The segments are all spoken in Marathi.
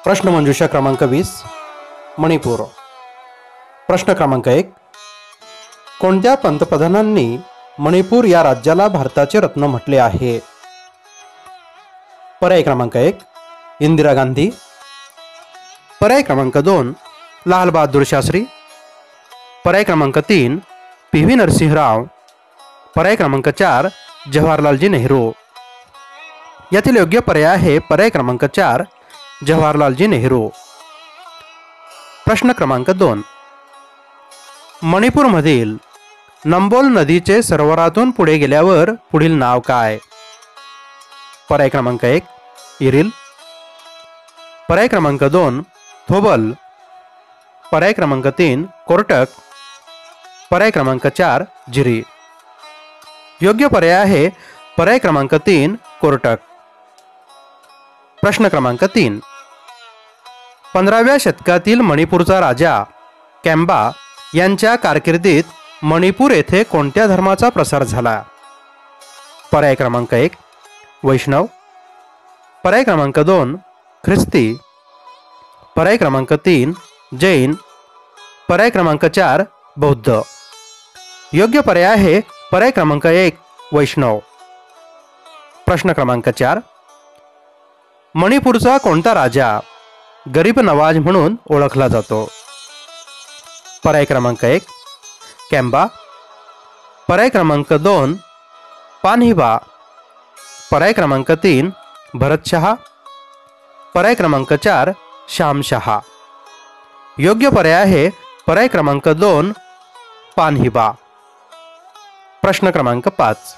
प्रश्नमंजुषा क्रमांक 20 मणिपूर। प्रश्न क्रमांक 1, कोणत्या पंतप्रधानांनी मणिपूर या राज्याला भारताचे रत्न म्हटले आहे? पर्याय क्रमांक 1 इंदिरा गांधी, पर्याय क्रमांक 2 लाल बहादूर शास्त्री, पर्याय क्रमांक 3 पी.व्ही. नरसिंह राव, पर्याय क्रमांक 4 जवाहरलालजी नेहरू। यातील योग्य पर्याय आहे पर्याय क्रमांक 4 जवाहरलालजी नेहरू। प्रश्न क्रमांक 2, मणिपूरमधील नंबोल नदीचे सरोवरातून पुढे गेल्यावर पुढील नाव काय? पर्याय क्रमांक 1 इरिल, पर्याय क्रमांक 2 थोबल, पर्याय क्रमांक 3 कोरटक, पर्याय क्रमांक 4 जिरी। योग्य पर्याय आहे पर्याय क्रमांक 3 कोरटक। प्रश्न क्रमांक 3, 15व्या शतकातील मणिपूरचा राजा कॅम्बा यांच्या कारकिर्दीत मणिपूर येथे कोणत्या धर्माचा प्रसार झाला? पर्याय क्रमांक 1 वैष्णव, पर्याय क्रमांक 2 ख्रिस्ती, पर्याय क्रमांक 3 जैन, पर्याय क्रमांक 4 बौद्ध। योग्य पर्याय आहे पर्याय क्रमांक 1 वैष्णव। प्रश्न क्रमांक 4, मणिपूरचा कोणता राजा गरीब नवाज म्हणून ओळखला जातो? पर्याय क्रमांक 1 कॅम्बा, पर्याय क्रमांक 2 पानहिबा, पर्याय क्रमांक 3 भरतशहा, पर्याय क्रमांक 4 श्यामशहा। योग्य पर्याय आहे पर्याय क्रमांक 2 पानहिबा। प्रश्न क्रमांक 5,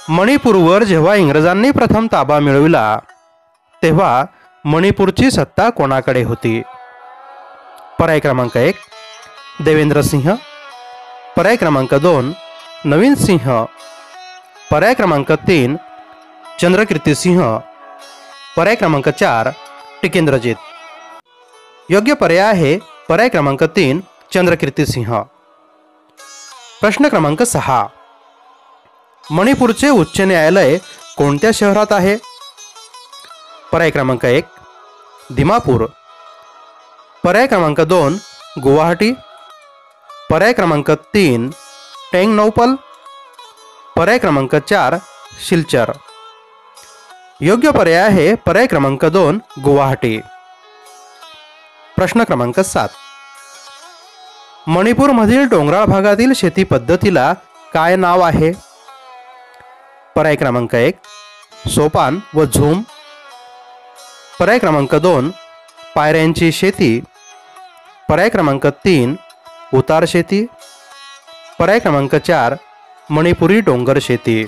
मणिपूरवर जेव्हा इंग्रजांनी प्रथम ताबा मिळविला तेव्हा मणिपूरची सत्ता कोणाकडे होती? पर्याय क्रमांक 1 देवेंद्र सिंह, पर्याय क्रमांक 2 नवीन सिंह, पर्याय क्रमांक 3 चंद्रकीर्ती सिंह, पर्याय क्रमांक 4 टिकेंद्रजीत। योग्य पर्याय आहे पर्याय क्रमांक 3 चंद्रकीर्ती सिंह। प्रश्न क्रमांक 6, मणिपूरचे उच्च न्यायालय कोणत्या शहरात आहे? पर्याय क्रमांक 1 दिमापूर, पर्याय क्रमांक 2 गुवाहाटी, पर्याय क्रमांक 3 टेंगनौपल, पर्याय क्रमांक 4 सिलचर। योग्य पर्याय आहे पर्याय क्रमांक 2 गुवाहाटी। प्रश्न क्रमांक 7, मणिपूरमधील डोंगराळ भागातील शेती पद्धतीला काय नाव आहे? पर्याय क्रमांक 1 सोपान व झूम, पर्याय क्रमांक 2 पायऱ्यांची शेती, पर्याय क्रमांक 3 उतार शेती, पर्याय क्रमांक 4 मणिपुरी डोंगर शेती।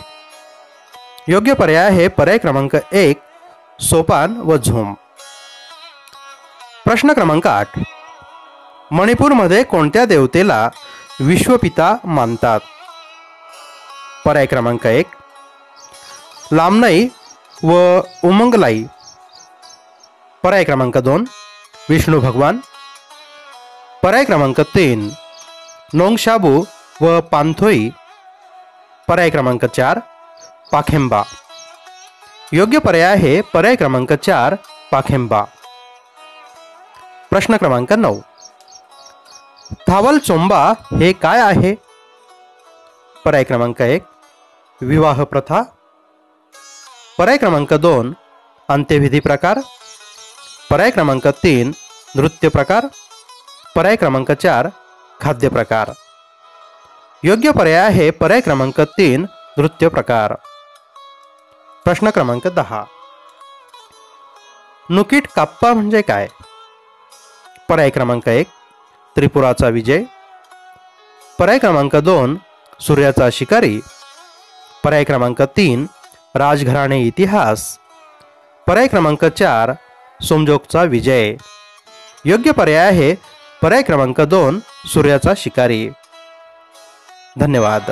योग्य पर्याय आहे पर्याय क्रमांक 1 सोपान व झूम। प्रश्न क्रमांक 8, मणिपूरमध्ये कोणत्या देवतेला विश्वपिता मानतात? पर्याय क्रमांक 1 लामनई व उमंगलाई, पर्याय क्रमांक 2 विष्णू भगवान, पर्याय क्रमांक 3 नोंगशाबू व पांथोई, पर्याय क्रमांक 4 पाखेंबा। योग्य पर्याय आहे पर्याय क्रमांक 4 पाखेंबा। प्रश्न क्रमांक 9, थावल चोंबा हे काय आहे? पर्याय क्रमांक 1 विवाह प्रथा, पर्याय क्रमांक 2 अंत्यविधी प्रकार, पर्याय क्रमांक 3 नृत्य प्रकार, पर्याय क्रमांक 4 खाद्य प्रकार। योग्य पर्याय आहे पर्याय क्रमांक 3 नृत्य प्रकार। प्रश्न क्रमांक 10, नुकीट काप्पा म्हणजे काय? पर्याय क्रमांक 1 त्रिपुराचा विजय, पर्याय क्रमांक 2 सूर्याचा शिकारी, पर्याय क्रमांक 3 राजघराणे इतिहास, पर्याय क्रमांक 4 सोमजोगचा विजय। योग्य पर्याय आहे पर्याय क्रमांक 2 सूर्याचा शिकारी। धन्यवाद।